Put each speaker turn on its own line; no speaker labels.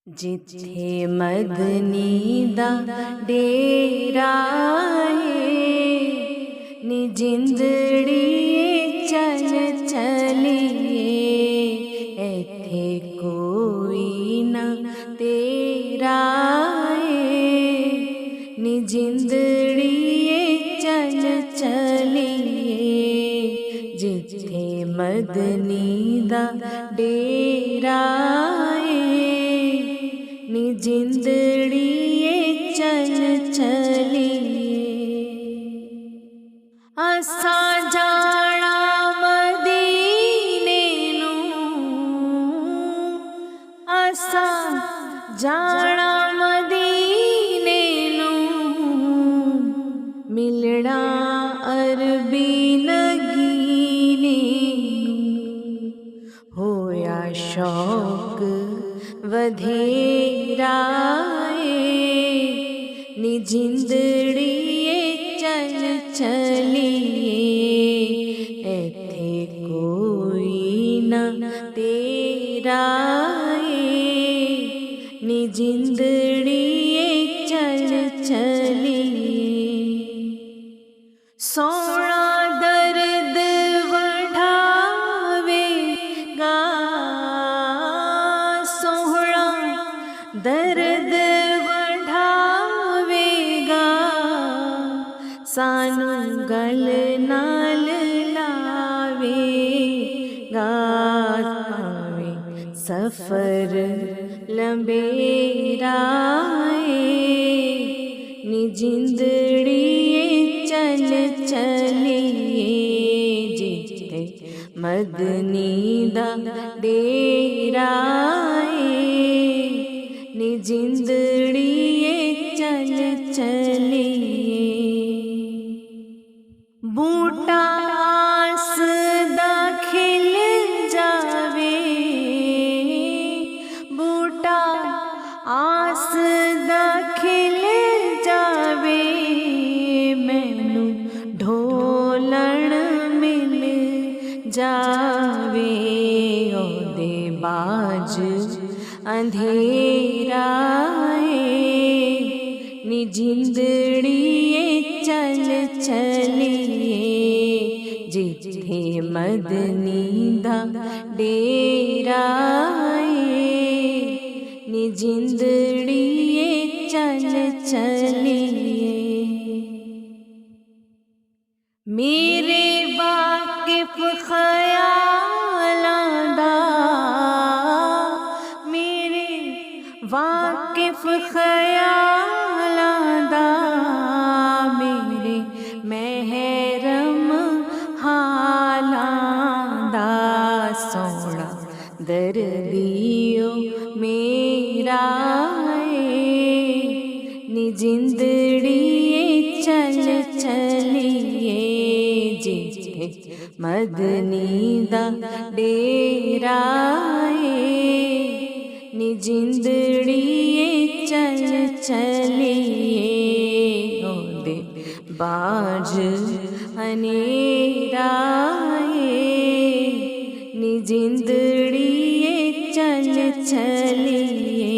जिथे मदनी दा डेरा है नी जिंदड़िए चल चलिए एथे कोई ना तेरा है नी जिंदड़िए चल चलिए जिथे मदनी दा डेरा नी जिंदड़िए चल चलिए असा जाना मदीने नूं असा जाना मदीने नूं मिलना अरबी नगीने होया शौक वधेरा नी जिंदड़िए चल चलिए एथे कोई ना तेरा नी जिंदड़िए चल चलिए सोना दर्द वढ़ावेगा दर्द वढ़ावेगा सानू गल नाल लावेगा पावे सफर लंबेरा नी जिंदड़िए चल चलिए जिथे मदनी दा डेरा नी जिंदड़िए चल चलिए बूटा आस दा खिल जावे बूटा आस दा खिल जावे मैनू ढोलण मिल जावे ओदे बाज अंधेरा नी जिंदड़िए चल चलिए जिथे मदनी दा डेरा नी जिंदड़िए चल चलिए मेरे वाकिफ ख्यालां दा वाकिफ ख्यालां दा मेरे महरम हालां दा सोना दर्दियो मेरा नी जिंदड़िए चल चलिए जिथे मदनी दा डेरा नी जिंदड़िए चल चलिए ओदे बाज अनेरा नी जिंदड़िए चल चलिए।